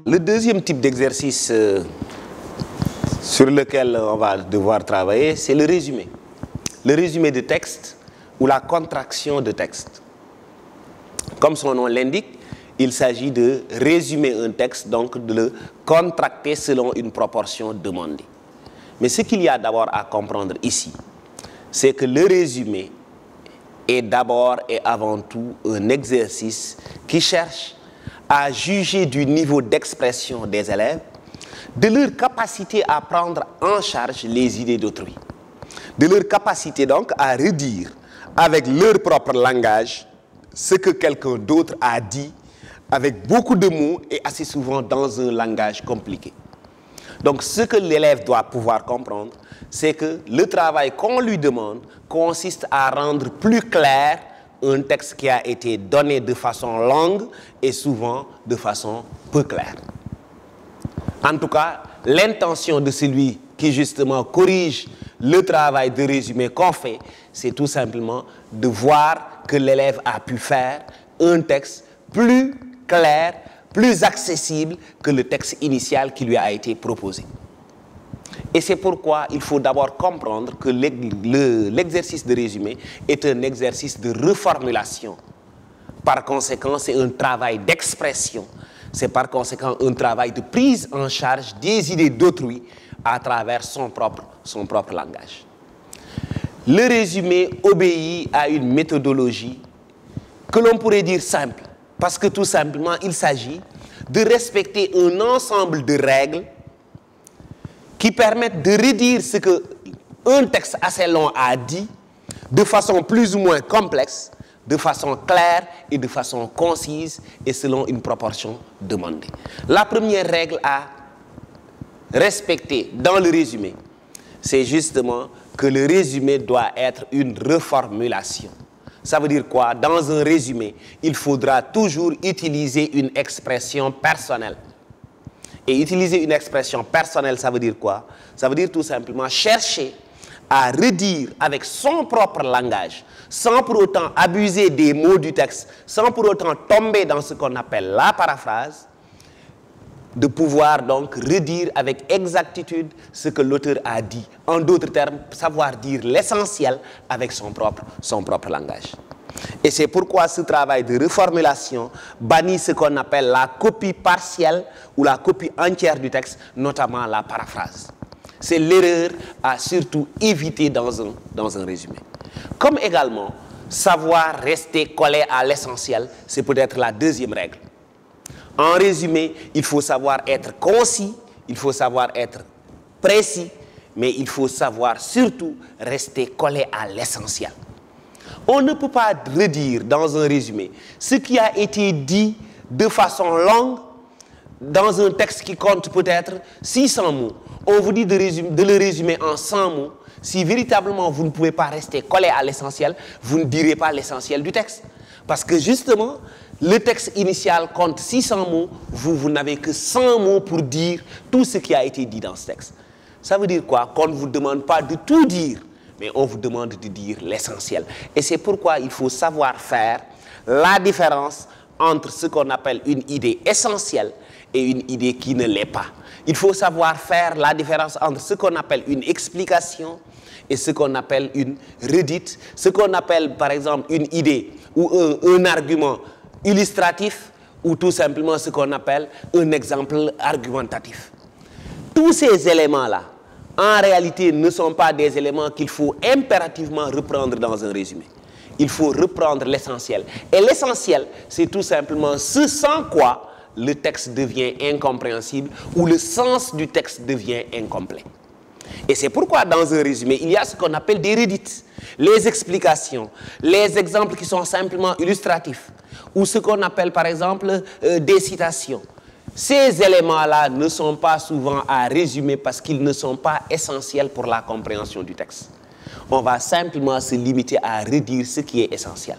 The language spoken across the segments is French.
Le deuxième type d'exercice sur lequel on va devoir travailler, c'est le résumé. Le résumé de texte ou la contraction de texte. Comme son nom l'indique, il s'agit de résumer un texte, donc de le contracter selon une proportion demandée. Mais ce qu'il y a d'abord à comprendre ici, c'est que le résumé est d'abord et avant tout un exercice qui cherche à juger du niveau d'expression des élèves, de leur capacité à prendre en charge les idées d'autrui, de leur capacité donc à redire avec leur propre langage ce que quelqu'un d'autre a dit avec beaucoup de mots et assez souvent dans un langage compliqué. Donc ce que l'élève doit pouvoir comprendre, c'est que le travail qu'on lui demande consiste à rendre plus clair un texte qui a été donné de façon longue et souvent de façon peu claire. En tout cas, l'intention de celui qui justement corrige le travail de résumé qu'on fait, c'est tout simplement de voir que l'élève a pu faire un texte plus clair, plus accessible que le texte initial qui lui a été proposé. Et c'est pourquoi il faut d'abord comprendre que l'exercice de résumé est un exercice de reformulation. Par conséquent, c'est un travail d'expression. C'est par conséquent un travail de prise en charge des idées d'autrui à travers son propre langage. Le résumé obéit à une méthodologie que l'on pourrait dire simple, parce que tout simplement, il s'agit de respecter un ensemble de règles qui permettent de redire ce qu'un texte assez long a dit de façon plus ou moins complexe, de façon claire et de façon concise et selon une proportion demandée. La première règle à respecter dans le résumé, c'est justement que le résumé doit être une reformulation. Ça veut dire quoi? Dans un résumé, il faudra toujours utiliser une expression personnelle. Et utiliser une expression personnelle, ça veut dire quoi? Ça veut dire tout simplement chercher à redire avec son propre langage, sans pour autant abuser des mots du texte, sans pour autant tomber dans ce qu'on appelle la paraphrase, de pouvoir donc redire avec exactitude ce que l'auteur a dit. En d'autres termes, savoir dire l'essentiel avec son propre langage. Et c'est pourquoi ce travail de reformulation bannit ce qu'on appelle la copie partielle ou la copie entière du texte, notamment la paraphrase. C'est l'erreur à surtout éviter dans un résumé. Comme également, savoir rester collé à l'essentiel, c'est peut-être la deuxième règle. En résumé, il faut savoir être concis, il faut savoir être précis, mais il faut savoir surtout rester collé à l'essentiel. On ne peut pas redire dans un résumé ce qui a été dit de façon longue dans un texte qui compte peut-être 600 mots. On vous dit de le résumer en 100 mots. Si véritablement vous ne pouvez pas rester collé à l'essentiel, vous ne direz pas l'essentiel du texte. Parce que justement, le texte initial compte 600 mots, vous n'avez que 100 mots pour dire tout ce qui a été dit dans ce texte. Ça veut dire quoi? Qu'on ne vous demande pas de tout dire, mais on vous demande de dire l'essentiel. Et c'est pourquoi il faut savoir faire la différence entre ce qu'on appelle une idée essentielle et une idée qui ne l'est pas. Il faut savoir faire la différence entre ce qu'on appelle une explication et ce qu'on appelle une redite, ce qu'on appelle par exemple une idée ou un argument illustratif ou tout simplement ce qu'on appelle un exemple argumentatif. Tous ces éléments-là, en réalité, ne sont pas des éléments qu'il faut impérativement reprendre dans un résumé. Il faut reprendre l'essentiel. Et l'essentiel, c'est tout simplement ce sans quoi le texte devient incompréhensible ou le sens du texte devient incomplet. Et c'est pourquoi dans un résumé, il y a ce qu'on appelle des redites, les explications, les exemples qui sont simplement illustratifs, ou ce qu'on appelle par exemple des citations. Ces éléments-là ne sont pas souvent à résumer parce qu'ils ne sont pas essentiels pour la compréhension du texte. On va simplement se limiter à redire ce qui est essentiel.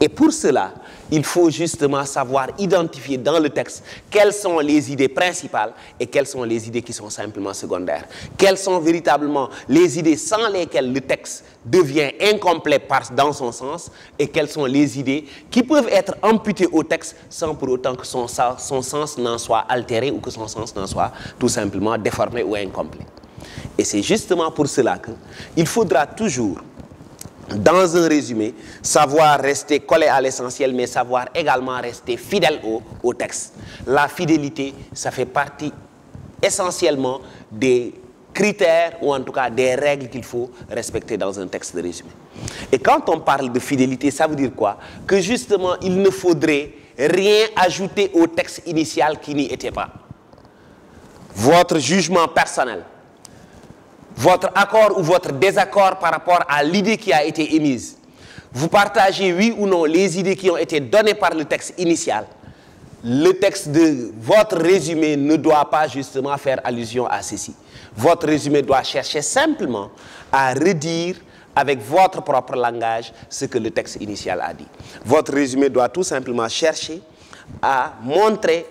Et pour cela, il faut justement savoir identifier dans le texte quelles sont les idées principales et quelles sont les idées qui sont simplement secondaires. Quelles sont véritablement les idées sans lesquelles le texte devient incomplet dans son sens et quelles sont les idées qui peuvent être amputées au texte sans pour autant que son sens n'en soit altéré ou que son sens n'en soit tout simplement déformé ou incomplet. Et c'est justement pour cela qu'il faudra toujours, dans un résumé, savoir rester collé à l'essentiel, mais savoir également rester fidèle au texte. La fidélité, ça fait partie essentiellement des critères, ou en tout cas des règles qu'il faut respecter dans un texte de résumé. Et quand on parle de fidélité, ça veut dire quoi? Que justement, il ne faudrait rien ajouter au texte initial qui n'y était pas. Votre jugement personnel, votre accord ou votre désaccord par rapport à l'idée qui a été émise. Vous partagez, oui ou non, les idées qui ont été données par le texte initial. Le texte de votre résumé ne doit pas justement faire allusion à ceci. Votre résumé doit chercher simplement à redire avec votre propre langage ce que le texte initial a dit. Votre résumé doit tout simplement chercher à montrer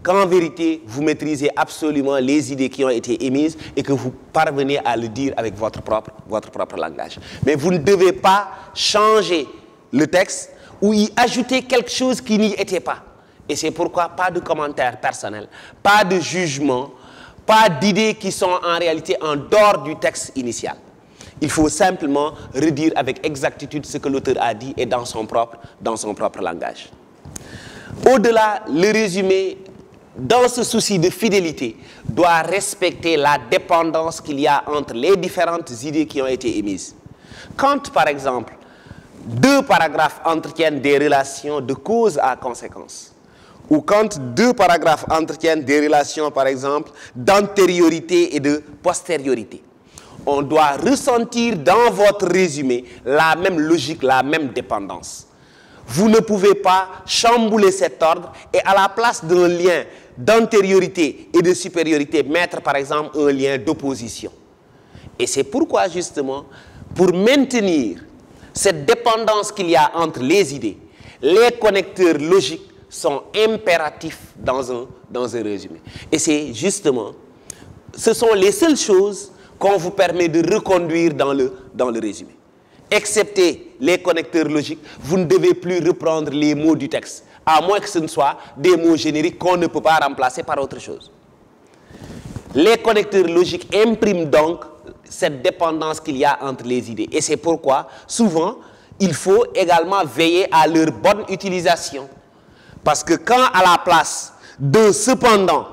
qu'en vérité, vous maîtrisez absolument les idées qui ont été émises et que vous parvenez à le dire avec votre propre langage. Mais vous ne devez pas changer le texte ou y ajouter quelque chose qui n'y était pas. Et c'est pourquoi pas de commentaires personnels, pas de jugement, pas d'idées qui sont en réalité en dehors du texte initial. Il faut simplement redire avec exactitude ce que l'auteur a dit et dans son propre langage. Au-delà, le résumé, dans ce souci de fidélité, doit respecter la dépendance qu'il y a entre les différentes idées qui ont été émises. Quand, par exemple, deux paragraphes entretiennent des relations de cause à conséquence, ou quand deux paragraphes entretiennent des relations, par exemple, d'antériorité et de postériorité, on doit ressentir dans votre résumé la même logique, la même dépendance. Vous ne pouvez pas chambouler cet ordre et à la place d'un lien d'antériorité et de supériorité, mettre par exemple un lien d'opposition. Et c'est pourquoi justement, pour maintenir cette dépendance qu'il y a entre les idées, les connecteurs logiques sont impératifs dans un résumé. Et c'est justement, ce sont les seules choses qu'on vous permet de reconduire dans le résumé. Excepté les connecteurs logiques, vous ne devez plus reprendre les mots du texte, à moins que ce ne soit des mots génériques qu'on ne peut pas remplacer par autre chose. Les connecteurs logiques impriment donc cette dépendance qu'il y a entre les idées. Et c'est pourquoi, souvent, il faut également veiller à leur bonne utilisation. Parce que quand à la place d'un cependant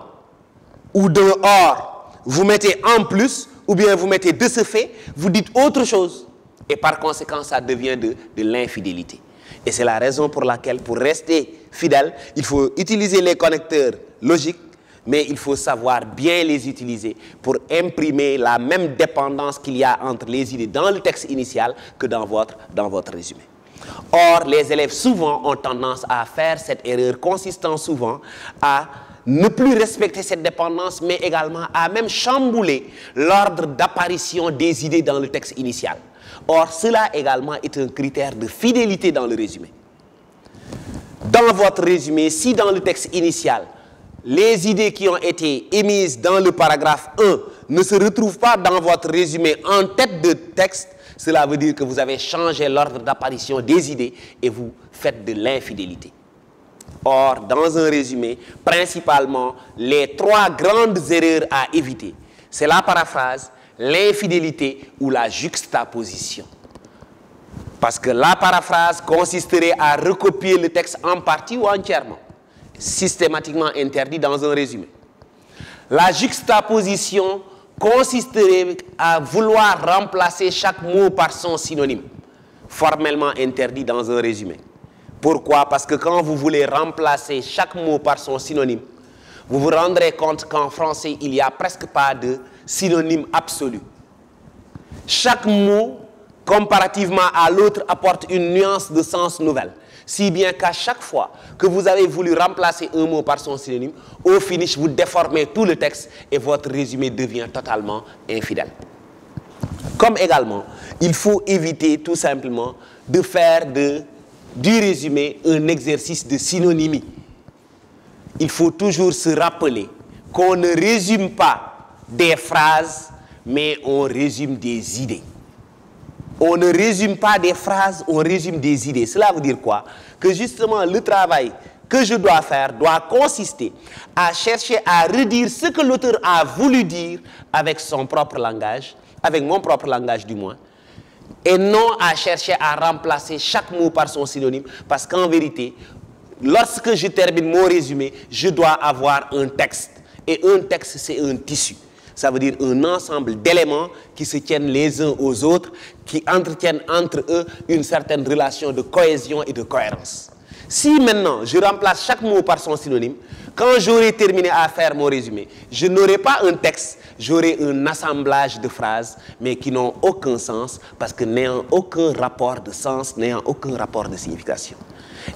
ou d'un or, vous mettez en plus, ou bien vous mettez de ce fait, vous dites autre chose. Et par conséquent, ça devient de l'infidélité. Et c'est la raison pour laquelle, pour rester fidèle, il faut utiliser les connecteurs logiques, mais il faut savoir bien les utiliser pour imprimer la même dépendance qu'il y a entre les idées dans le texte initial que dans votre résumé. Or, les élèves souvent ont tendance à faire cette erreur, consistant souvent à ne plus respecter cette dépendance, mais également à même chambouler l'ordre d'apparition des idées dans le texte initial. Or, cela également est un critère de fidélité dans le résumé. Dans votre résumé, si dans le texte initial, les idées qui ont été émises dans le paragraphe 1 ne se retrouvent pas dans votre résumé en tête de texte, cela veut dire que vous avez changé l'ordre d'apparition des idées et vous faites de l'infidélité. Or, dans un résumé, principalement, les trois grandes erreurs à éviter, c'est la paraphrase, l'infidélité ou la juxtaposition. Parce que la paraphrase consisterait à recopier le texte en partie ou entièrement, systématiquement interdit dans un résumé. La juxtaposition consisterait à vouloir remplacer chaque mot par son synonyme, formellement interdit dans un résumé. Pourquoi? Parce que quand vous voulez remplacer chaque mot par son synonyme, vous vous rendrez compte qu'en français, il n'y a presque pas de synonyme absolu. Chaque mot, comparativement à l'autre, apporte une nuance de sens nouvelle. Si bien qu'à chaque fois que vous avez voulu remplacer un mot par son synonyme, au finish, vous déformez tout le texte et votre résumé devient totalement infidèle. Comme également, il faut éviter tout simplement de faire de du résumé un exercice de synonymie. Il faut toujours se rappeler qu'on ne résume pas des phrases, mais on résume des idées. On ne résume pas des phrases, on résume des idées. Cela veut dire quoi? Que justement, le travail que je dois faire doit consister à chercher à redire ce que l'auteur a voulu dire avec son propre langage, avec mon propre langage du moins, et non à chercher à remplacer chaque mot par son synonyme, parce qu'en vérité, lorsque je termine mon résumé, je dois avoir un texte. Et un texte, c'est un tissu. Ça veut dire un ensemble d'éléments qui se tiennent les uns aux autres, qui entretiennent entre eux une certaine relation de cohésion et de cohérence. Si maintenant, je remplace chaque mot par son synonyme, quand j'aurai terminé à faire mon résumé, je n'aurai pas un texte, j'aurai un assemblage de phrases, mais qui n'ont aucun sens, parce que n'ayant aucun rapport de sens, n'ayant aucun rapport de signification.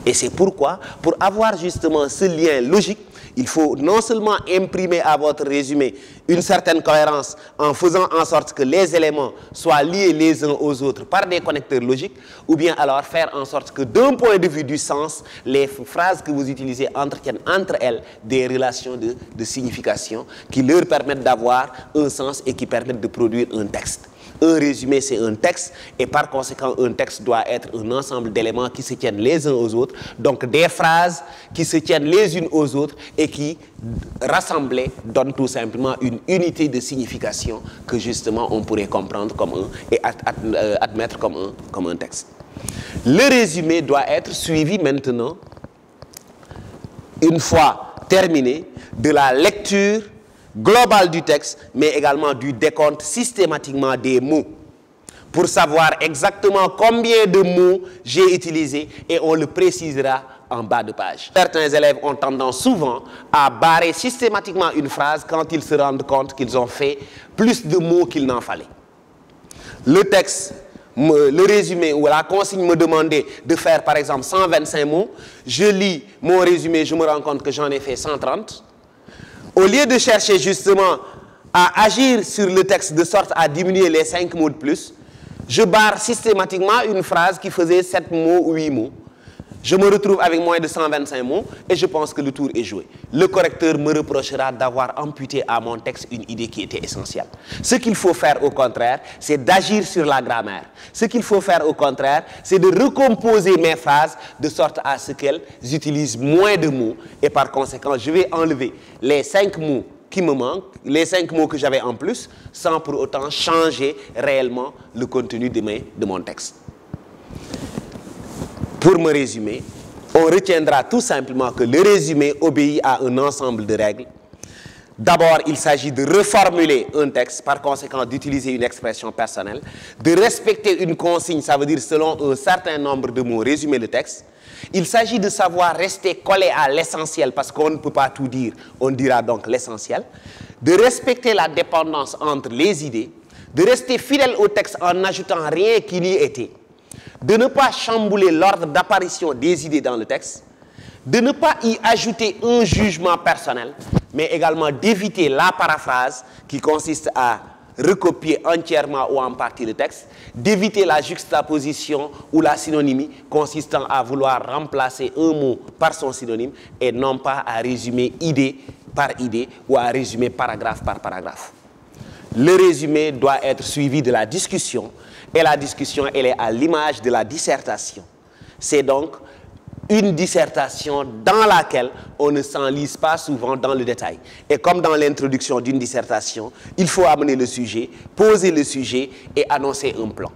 Et c'est pourquoi, pour avoir justement ce lien logique, il faut non seulement imprimer à votre résumé une certaine cohérence en faisant en sorte que les éléments soient liés les uns aux autres par des connecteurs logiques, ou bien alors faire en sorte que d'un point de vue du sens, les phrases que vous utilisez entretiennent entre elles des relations de signification qui leur permettent d'avoir un sens et qui permettent de produire un texte. Un résumé, c'est un texte, et par conséquent, un texte doit être un ensemble d'éléments qui se tiennent les uns aux autres, donc des phrases qui se tiennent les unes aux autres et qui, rassemblées, donnent tout simplement une unité de signification que justement on pourrait comprendre comme et admettre comme un texte. Le résumé doit être suivi maintenant, une fois terminé, de la lecture global du texte, mais également du décompte systématiquement des mots, pour savoir exactement combien de mots j'ai utilisés, et on le précisera en bas de page. Certains élèves ont tendance souvent à barrer systématiquement une phrase quand ils se rendent compte qu'ils ont fait plus de mots qu'il n'en fallait. Le texte, le résumé ou la consigne me demandait de faire par exemple 125 mots, je lis mon résumé, je me rends compte que j'en ai fait 130. Au lieu de chercher justement à agir sur le texte de sorte à diminuer les 5 mots de plus, je barre systématiquement une phrase qui faisait 7 mots ou 8 mots. Je me retrouve avec moins de 125 mots et je pense que le tour est joué. Le correcteur me reprochera d'avoir amputé à mon texte une idée qui était essentielle. Ce qu'il faut faire au contraire, c'est d'agir sur la grammaire. Ce qu'il faut faire au contraire, c'est de recomposer mes phrases de sorte à ce qu'elles utilisent moins de mots. Et par conséquent, je vais enlever les 5 mots qui me manquent, les 5 mots que j'avais en plus, sans pour autant changer réellement le contenu de mon texte. Pour me résumer, on retiendra tout simplement que le résumé obéit à un ensemble de règles. D'abord, il s'agit de reformuler un texte, par conséquent d'utiliser une expression personnelle, de respecter une consigne, ça veut dire selon un certain nombre de mots, résumer le texte. Il s'agit de savoir rester collé à l'essentiel, parce qu'on ne peut pas tout dire, on dira donc l'essentiel. De respecter la dépendance entre les idées, de rester fidèle au texte en n'ajoutant rien qui n'y était, de ne pas chambouler l'ordre d'apparition des idées dans le texte, de ne pas y ajouter un jugement personnel, mais également d'éviter la paraphrase qui consiste à recopier entièrement ou en partie le texte, d'éviter la juxtaposition ou la synonymie consistant à vouloir remplacer un mot par son synonyme et non pas à résumer idée par idée ou à résumer paragraphe par paragraphe. Le résumé doit être suivi de la discussion. Et la discussion, elle est à l'image de la dissertation. C'est donc une dissertation dans laquelle on ne s'enlise pas souvent dans le détail. Et comme dans l'introduction d'une dissertation, il faut amener le sujet, poser le sujet et annoncer un plan.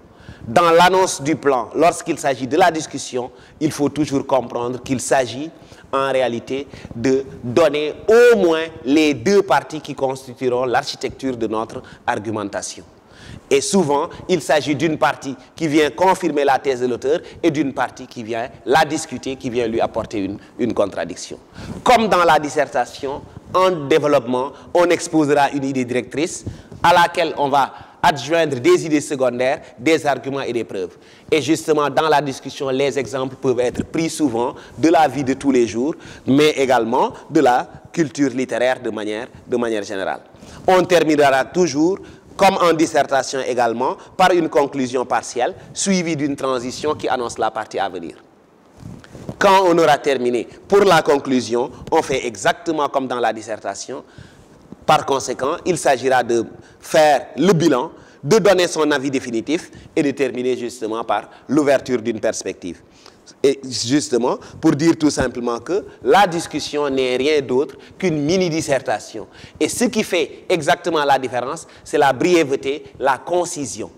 Dans l'annonce du plan, lorsqu'il s'agit de la discussion, il faut toujours comprendre qu'il s'agit en réalité de donner au moins les deux parties qui constitueront l'architecture de notre argumentation. Et souvent, il s'agit d'une partie qui vient confirmer la thèse de l'auteur et d'une partie qui vient la discuter, qui vient lui apporter une contradiction. Comme dans la dissertation, en développement, on exposera une idée directrice à laquelle on va adjoindre des idées secondaires, des arguments et des preuves. Et justement, dans la discussion, les exemples peuvent être pris souvent de la vie de tous les jours, mais également de la culture littéraire de manière générale. On terminera toujours, comme en dissertation également, par une conclusion partielle, suivie d'une transition qui annonce la partie à venir. Quand on aura terminé, pour la conclusion, on fait exactement comme dans la dissertation. Par conséquent, il s'agira de faire le bilan, de donner son avis définitif et de terminer justement par l'ouverture d'une perspective. Et justement, pour dire tout simplement que la discussion n'est rien d'autre qu'une mini-dissertation. Et ce qui fait exactement la différence, c'est la brièveté, la concision.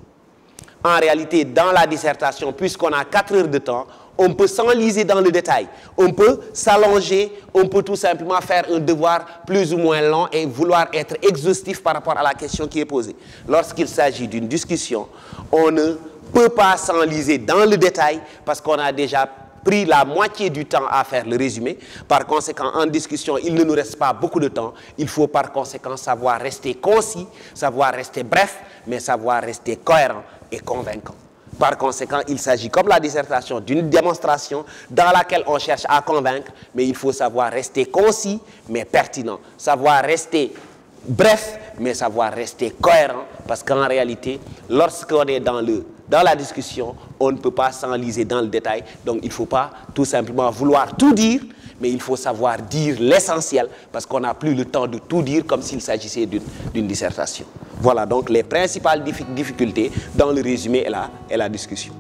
En réalité, dans la dissertation, puisqu'on a 4 heures de temps, on peut s'enliser dans le détail, on peut s'allonger, on peut tout simplement faire un devoir plus ou moins long et vouloir être exhaustif par rapport à la question qui est posée. Lorsqu'il s'agit d'une discussion, on ne peut pas s'enliser dans le détail parce qu'on a déjà pris la moitié du temps à faire le résumé. Par conséquent, en discussion, il ne nous reste pas beaucoup de temps. Il faut par conséquent savoir rester concis, savoir rester bref, mais savoir rester cohérent et convaincant. Par conséquent, il s'agit, comme la dissertation, d'une démonstration dans laquelle on cherche à convaincre, mais il faut savoir rester concis, mais pertinent. Savoir rester bref, mais savoir rester cohérent, parce qu'en réalité, lorsqu'on est dans la discussion, on ne peut pas s'enliser dans le détail. Donc, il ne faut pas tout simplement vouloir tout dire, mais il faut savoir dire l'essentiel, parce qu'on n'a plus le temps de tout dire comme s'il s'agissait d'une dissertation. Voilà donc les principales difficultés dans le résumé et la discussion.